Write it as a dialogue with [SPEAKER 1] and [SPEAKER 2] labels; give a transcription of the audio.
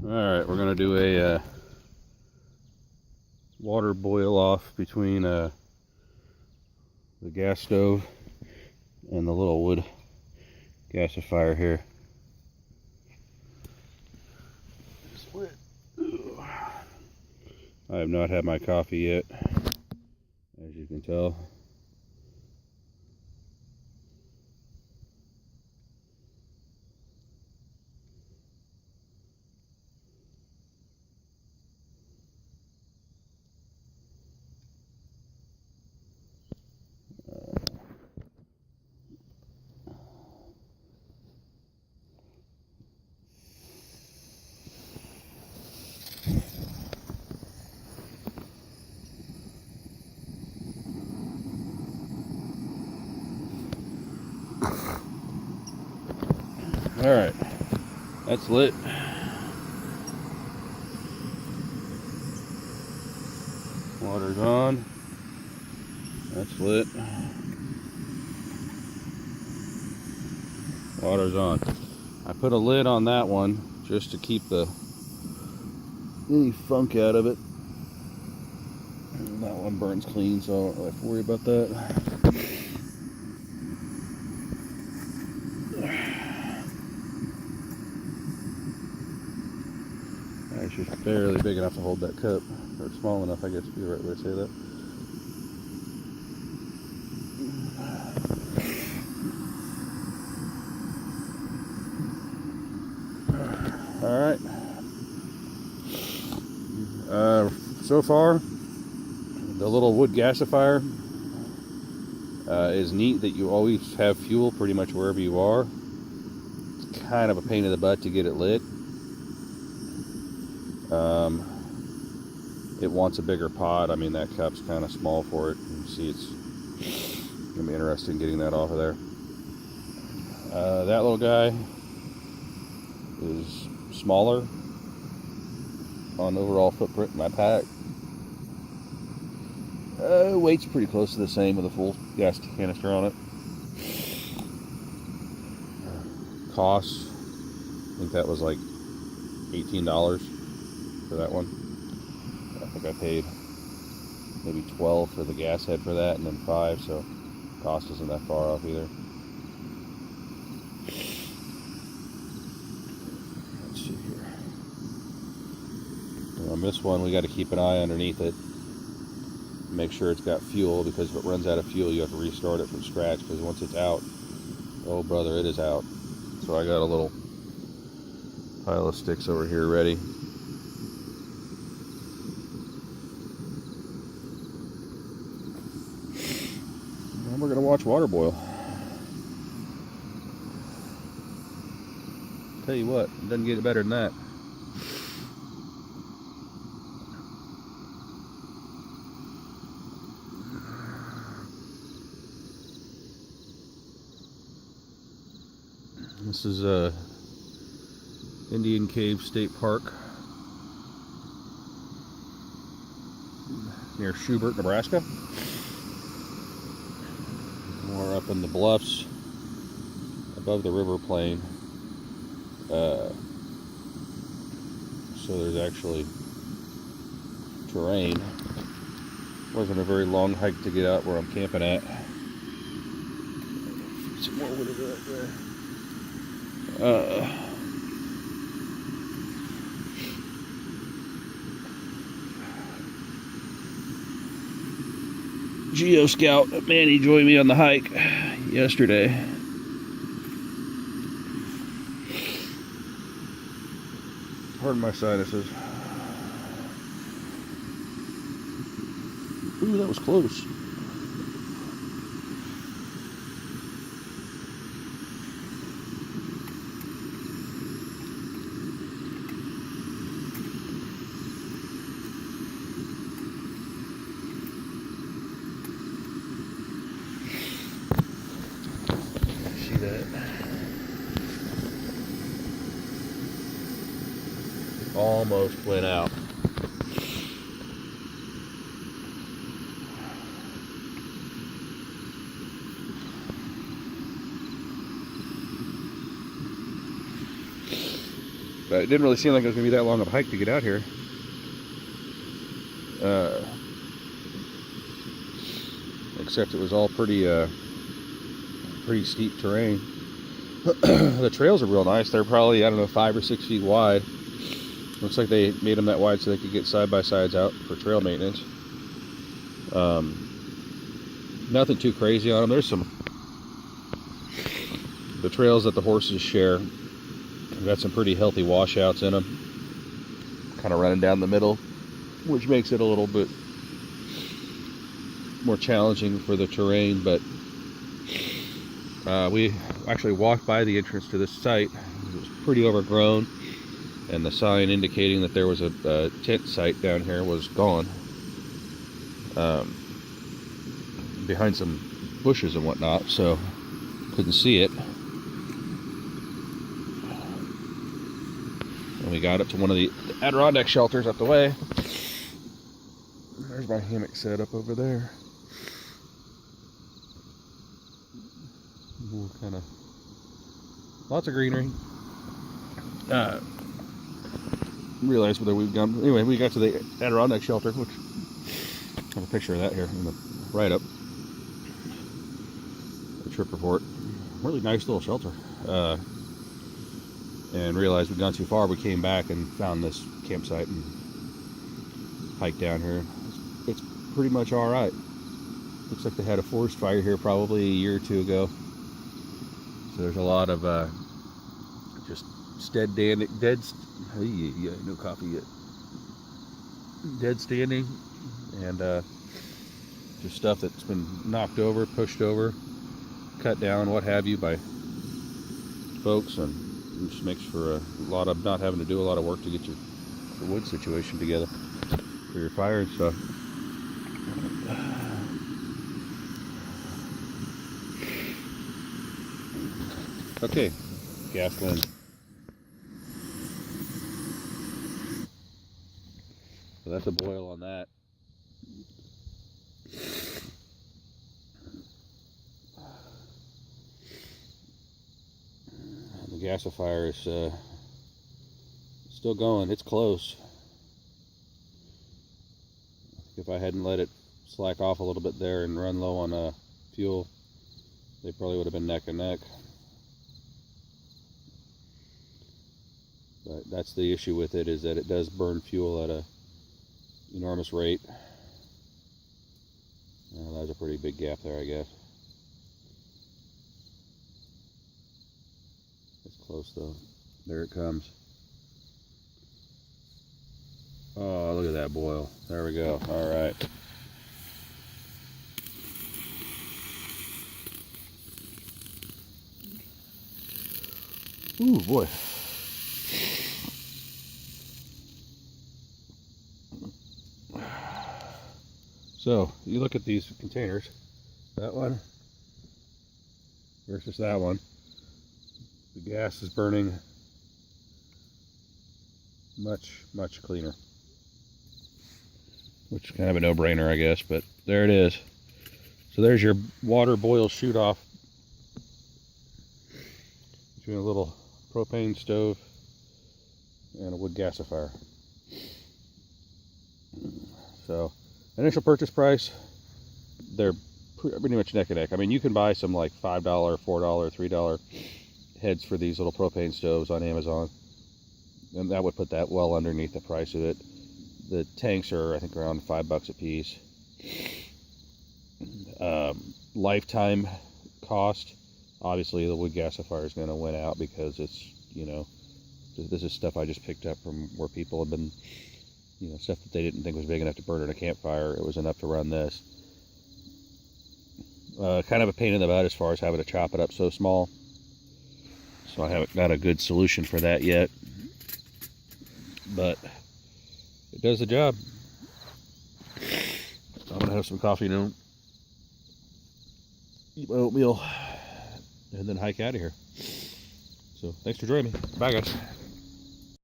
[SPEAKER 1] Alright, we're going to do a water boil off between the gas stove and the little wood gasifier here. Split. I have not had my coffee yet, as you can tell. Alright, that's lit. Water's on. That's lit. Water's on. I put a lid on that one just to keep any funk out of it. And that one burns clean, so I don't really have to worry about that. It's just barely big enough to hold that cup, or small enough, I guess would be the right way to say that. Alright. So far, the little wood gasifier is neat that you always have fuel pretty much wherever you are. It's kind of a pain in the butt to get it lit. It wants a bigger pot. I mean, that cup's kind of small for it. You see, it's going to be interesting getting that off of there. That little guy is smaller on overall footprint in my pack. Weight's pretty close to the same with a full gas canister on it. Cost, I think that was like $18 for that one. I think I paid maybe $12 for the gas head for that, and then $5, so cost isn't that far off either. Let's see here. On this one, we got to keep an eye underneath it. Make sure it's got fuel, because if it runs out of fuel, you have to restart it from scratch, because once it's out, oh brother, it is out. So I got a little pile of sticks over here ready. And we're going to watch water boil. Tell you what, it doesn't get better than that. This is Indian Cave State Park near Schubert, Nebraska. We're up in the bluffs above the river plain. So there's actually terrain. Wasn't a very long hike to get out where I'm camping at. Some more wood over there. Geo Scout Manny joined me on the hike yesterday. Pardon my sinuses. Ooh, that was close. See that? Almost went out. But it didn't really seem like it was going to be that long of a hike to get out here. Except it was all pretty steep terrain. The trails are real nice. They're probably, I don't know, 5 or 6 feet wide. Looks like they made them that wide so they could get side-by-sides out for trail maintenance. Nothing too crazy on them. There's the trails that the horses share. They've got some pretty healthy washouts in them. Kind of running down the middle, which makes it a little bit more challenging for the terrain, but we actually walked by the entrance to this site. It was pretty overgrown, and the sign indicating that there was a tent site down here was gone, behind some bushes and whatnot, so couldn't see it. And we got up to one of the Adirondack shelters up the way. There's my hammock set up over there. Kind of lots of greenery. Realized whether we've gone. Anyway, we got to the Adirondack shelter, which I have a picture of that here in the write-up. The trip report. Really nice little shelter. And realized we'd gone too far. We came back and found this campsite and hiked down here. It's pretty much all right. Looks like they had a forest fire here probably a year or two ago. So there's a lot of just no coffee yet. Dead standing, and just stuff that's been knocked over, pushed over, cut down, what have you, by folks, and it just makes for a lot of not having to do a lot of work to get your wood situation together for your fire and stuff. Okay, gasoline. So that's a boil on that. The gasifier is still going. It's close. I think if I hadn't let it slack off a little bit there and run low on fuel, they probably would have been neck and neck. But that's the issue with it, is that it does burn fuel at a enormous rate. Well, that's a pretty big gap there, I guess. It's close though. There it comes. Oh, look at that boil. There we go. All right. Ooh, boy. So you look at these containers, that one versus that one. The gas is burning much cleaner, which is kind of a no-brainer, I guess, but there it is. So there's your water boil shoot off between a little propane stove and a wood gasifier. So initial purchase price, they're pretty much neck and neck. I mean, you can buy some like $5, $4, $3 heads for these little propane stoves on Amazon, and that would put that well underneath the price of it. The tanks are, I think, around $5 a piece. Lifetime cost, obviously the wood gasifier is going to win out, because it's, you know, this is stuff I just picked up from where people have been, you know, stuff that they didn't think was big enough to burn in a campfire. It was enough to run this. Kind of a pain in the butt as far as having to chop it up so small. So I haven't got a good solution for that yet. But it does the job. I'm going to have some coffee now, eat my oatmeal, and then hike out of here. So thanks for joining me. Bye, guys.